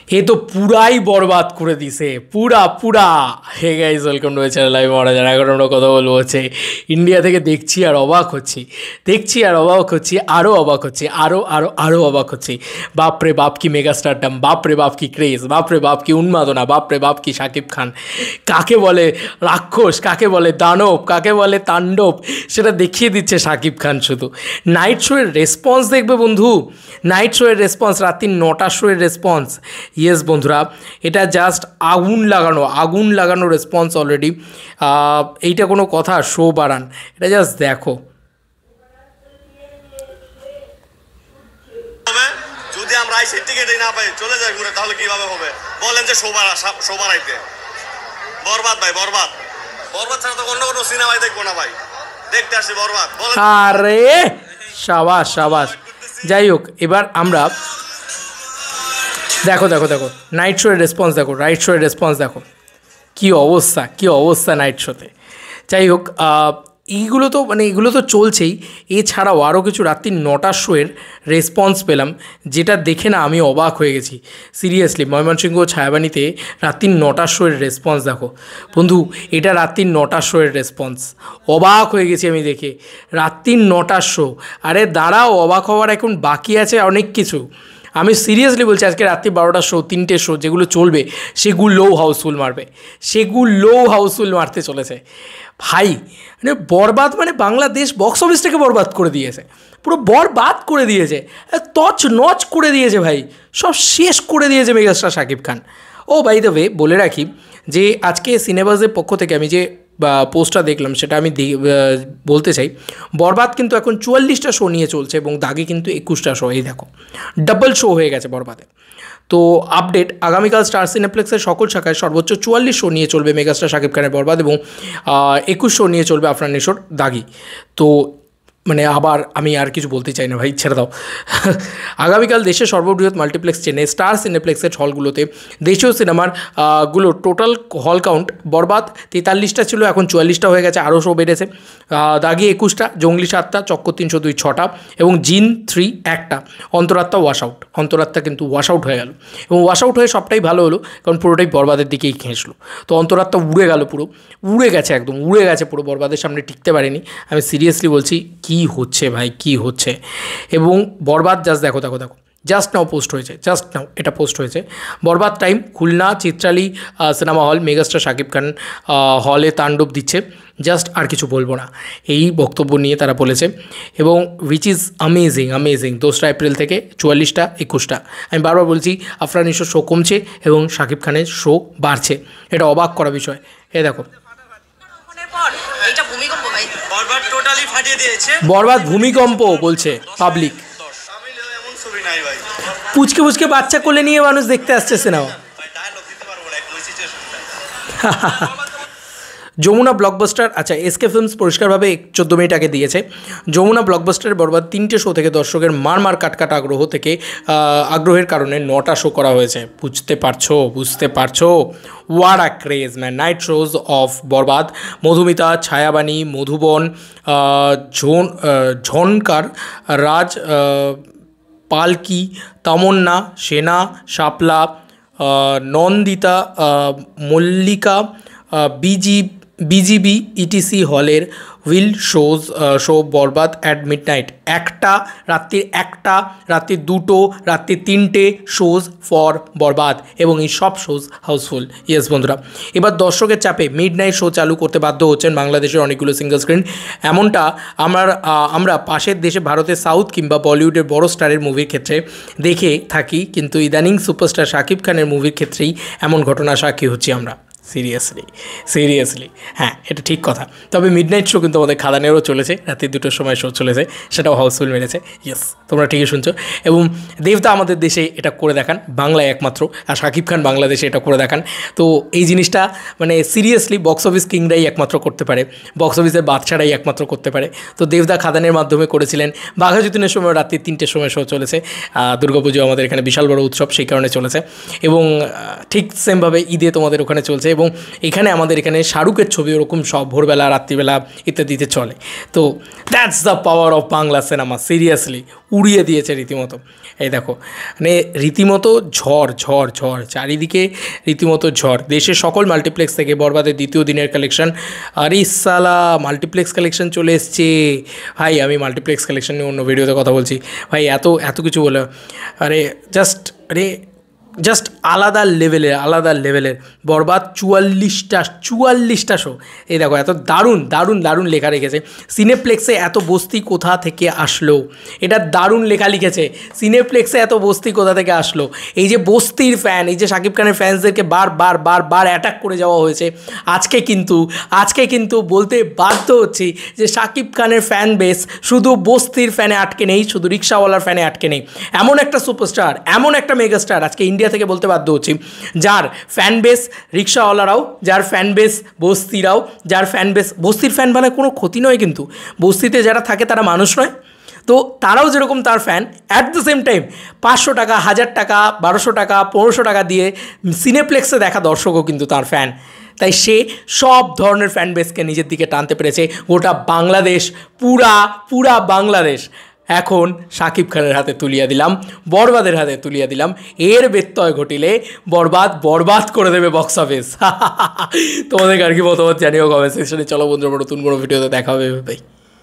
এ তো পুরাই বরবাদ করে দিছে, পুরা পুরা। Hey guys, welcome to my channel. আমি মহারাজ। এখন আমরা কথা বলবো হচ্ছে ইন্ডিয়া থেকে দেখছি আর অবাক হচ্ছি, দেখছি আর অবাক হচ্ছি, আরও অবাক হচ্ছি, আরও অবাক হচ্ছি। বাপরে বাপ কি মেগা স্টারডাম, বাপরে বাপ কি ক্রেজ, বাপরে বাপ কি উন্মাদনা, বাপরে বাপ কি শাকিব খান। কাকে বলে রাক্ষস, কাকে বলে দানব, কাকে বলে তাণ্ডব, সেটা দেখিয়ে দিচ্ছে শাকিব খান। শুধু নাইট শোয়ের রেসপন্স দেখবে বন্ধু, নাইট শোয়ের রেসপন্স, রাত্রি 9টার শোয়ের রেসপন্স। ইয়েস বন্ধুরা, এটা জাস্ট আগুন লাগানো রেসপন্স অলরেডি। এইটা কোনো কথা? শো বাড়ান, এটা জাস্ট দেখো। যদি আমরা আইসি টিকেটই না পাই, চলে যাই ঘুরে, তাহলে কিভাবে হবে বলেন? যে শো বাড়াইতে বরবাদ ভাই, বরবাদ ছাড়া তো অন্য কোনো সিনেমাই দেখবো না ভাই, দেখতে আসি বরবাদ। আরে সাবাস সাবাস। যাই হোক, এবার আমরা দেখো নাইট শোয়ের রেসপন্স দেখো, রাইট শোয়ের রেসপন্স দেখো, কী অবস্থা নাইট শোতে। যাই হোক, এগুলো তো চলছেই। এছাড়াও আরও কিছু রাত্রি 9টার শোয়ের রেসপন্স পেলাম, যেটা দেখে না আমি অবাক হয়ে গেছি সিরিয়াসলি। ময়মনসিংহ ছায়াবাণীতে রাত্রি 9টার শোয়ের রেসপন্স দেখো বন্ধু, এটা রাত্রি 9টার শোয়ের রেসপন্স। অবাক হয়ে গেছি আমি দেখে, রাত্রি 9টার শো। আরে দাঁড়াও, অবাক হওয়ার এখন বাকি আছে অনেক কিছু। আমি সিরিয়াসলি বলছি, আজকে রাত্রি 12টার শো, 3টে শো যেগুলো চলবে, সেগুলো হাউসফুল মারবে, মারতে চলেছে ভাই। মানে বরবাদ, মানে বাংলাদেশ বক্স অফিসটাকে বরবাদ করে দিয়েছে, পুরো বরবাদ করে দিয়েছে, তছ নচ করে দিয়েছে ভাই, সব শেষ করে দিয়েছে megastar Shakib Khan. Oh by the way, বলে রাখি যে আজকে সিনেমাজের পক্ষ থেকে আমি যে পোস্টটা দেখলাম, সেটা আমি বলতে চাই। বরবাদ কিন্তু এখন 44টা শো নিয়ে চলছে এবং দাগি কিন্তু 21টা শো। এই দেখো, ডাবল শো হয়ে গেছে বরবাদে। তো আপডেট, আগামীকাল স্টার সিনেপ্লেক্সের সকল শাখায় সর্বোচ্চ 44 শো নিয়ে চলবে মেগাস্টার শাকিব খানের বরবাদ এবং 21 শো নিয়ে চলবে আফরান নিশোর দাগি। তো মানে আবার আমি আর কিছু বলতে চাই না ভাই, ছেড়ে দাও। আগামীকাল দেশের সর্ববৃহৎ মাল্টিপ্লেক্স চেনে স্টার সিনেপ্লেক্সের হলগুলোতে দেশীয় সিনেমার টোটাল হল কাউন্ট বরবাদ 43টা ছিল, এখন 44টা হয়ে গেছে, আরও শো বেড়েছে। দাগি 21টা, জঙ্গলি 7টা, চক্কর 302 6টা এবং জিন 3 1টা, অন্তরাত্মা অন্তরাত্মা কিন্তু ওয়াশ আউট হয়ে গেল। এবং ওয়াশ আউট হয়ে সবটাই ভালো হলো, কারণ পুরোটাই বরবাদের দিকেই খেঁচলো। তো অন্তরাত্মা উড়ে গেল, উড়ে গেছে পুরো বরবাদের সামনে, টিকতে পারেনি। আমি সিরিয়াসলি বলছি, কী হচ্ছে ভাই, কী হচ্ছে। এবং বরবাদ জাস্ট দেখো, জাস্ট নাও এটা পোস্ট হয়েছে। Borbaad time, Khulna Chitrali cinema hall, megastar Shakib Khan হলে তাণ্ডব দিচ্ছে। জাস্ট আর কিছু বলবো না, এই বক্তব্য নিয়ে তারা বলেছে। এবং উইচ ইজ অ্যামেজিং। 2 এপ্রিল থেকে 44টা 21টা। আমি বারবার বলছি, আফরান নিশোর শো কমছে এবং শাকিব খানের শো বাড়ছে, এটা অবাক করা বিষয়। এ দেখো, বরবাদ ভূমিকম্প বলছে পাবলিক। পুচকে বাচ্চা কোলে নিয়ে মানুষ দেখতে আসছে সিনেমা। যমুনা ব্লকবাস্টার, আচ্ছা এসকে ফিল্মস পরিষ্কারভাবে 14 মিনিট আগে দিয়েছে। যমুনা ব্লকবাস্টারের বরবাদ 3টে শো থেকে দর্শকের মার কাট আগ্রহের কারণে 9টা শো করা হয়েছে। বুঝতে পারছো what a craze man. Night shows of Borbaad, Madhumita, Chhayabani, Madhuban, Jhankar, Raj, Palki, Tamanna, Sena, Shapla, Nandita, Mallika, BGB etc হলের will show Borbaad at midnight. রাত্রি 1টা, রাত্রি 2টো, রাত্রি 3টে শোজ ফর বরবাদ এবং এই সব শোজ হাউসফুল। ইয়েস বন্ধুরা, এবার দর্শকের চাপে মিডনাইট শো চালু করতে বাধ্য হচ্ছেন বাংলাদেশের অনেকগুলো সিঙ্গল স্ক্রিন। এমনটা আমরা পাশের দেশে ভারতের সাউথ কিংবা বলিউডের বড় স্টারের মুভির ক্ষেত্রে দেখে থাকি, কিন্তু ইদানিং সুপারস্টার শাকিব খানের মুভির ক্ষেত্রেই এমন ঘটনা সাক্ষী হচ্ছি আমরা। সিরিয়াসলি হ্যাঁ, এটা ঠিক কথা। তবে মিডনাইট শো কিন্তু আমাদের খাদানেরও চলেছে, রাত্রি 2টোর সময় শো চলেছে, সেটাও হাউসফুল মেরেছে। ইয়েস, তোমরা ঠিকই শুনছো। এবং দেবদা আমাদের দেশে এটা করে দেখান, বাংলায় একমাত্র, আর শাকিব খান বাংলাদেশে এটা করে দেখান। তো এই জিনিসটা মানে সিরিয়াসলি বক্স অফিস কিংরাই একমাত্র করতে পারে, বক্স অফিসের বাচ্চারাই একমাত্র করতে পারে। তো দেবদা খাদানের মাধ্যমে করেছিলেন। বাঘা যতীনের সময় রাত্রি 3টের সময় শো চলেছে। দুর্গাপুজো আমাদের এখানে বিশাল বড় উৎসব, সেই কারণে চলেছে। এবং ঠিক সেমভাবে ঈদে তোমাদের ওখানে চলছে। এবং এখানে আমাদের এখানে শাহরুখের ছবি ওরকম সব ভোরবেলা রাত্রিবেলা ইত্যাদিতে চলে। তো that's the power of Bangla cinema, seriously উড়িয়ে দিয়েছে রীতিমতো। এই দেখো মানে রীতিমতো ঝড় ঝড় ঝড় চারিদিকে, রীতিমতো ঝড়। দেশের সকল মাল্টিপ্লেক্স থেকে বরবাদের দ্বিতীয় দিনের কালেকশন, আরে সালা মাল্টিপ্লেক্স কালেকশন চলে এসছে ভাই। আমি মাল্টিপ্লেক্স কালেকশন নিয়ে অন্য ভিডিওতে কথা বলছি ভাই, এত কিছু বলে আরে জাস্ট আলাদা লেভেলের বরবাদ 44টা শো। এই দেখো এত দারুণ লেখা রেখেছে। সিনেপ্লেক্সে এত বস্তি কোথা থেকে আসলো, এটা দারুণ লেখা লিখেছে। সিনেপ্লেক্সে এত বস্তি কোথা থেকে আসলো, এই যে বস্তির ফ্যান, এই যে শাকিব খানের ফ্যান্সদেরকে বার অ্যাটাক করে যাওয়া হয়েছে। আজকে কিন্তু বলতে বাধ্য হচ্ছি যে শাকিব খানের ফ্যান বেস শুধু বস্তির ফ্যানে আটকে নেই, শুধু রিক্সাওয়ালার ফ্যানে আটকে নেই। এমন একটা সুপারস্টার, এমন একটা মেগাস্টার আজকে ইন্ডিয়া থেকে বলতে বাধ্য হচ্ছি, যার ফ্যান বেস রিক্সাওয়ালারাও, যার ফ্যান বেস বস্তিরাও, যার ফ্যান বেস বস্তির ফ্যান মানে কোনো ক্ষতি নয়, কিন্তু বস্তিতে যারা থাকে তারা মানুষ নয়, তো তারাও যেরকম তার fan, at the same time 500 টাকা, 1000 টাকা, 1200 টাকা, 1500 টাকা দিয়ে সিনেপ্লেক্সে দেখা দর্শকও কিন্তু তার ফ্যান। তাই সে সব ধরনের ফ্যান বেসকে নিজের দিকে টানতে পেরেছে। গোটা বাংলাদেশ, পুরা বাংলাদেশ এখন শাকিব খানের হাতে তুলিয়া দিলাম, বরবাদের হাতে তুলিয়া দিলাম। এর ব্যত্যয় ঘটিলে বরবাদ করে দেবে বক্স অফিস। তোমাদের আর কি মতামত জানিও কমেন্ট সেকশনে। চলো বন্ধুরা, নতুন কোনো ভিডিওতে দেখা হবে ভাই।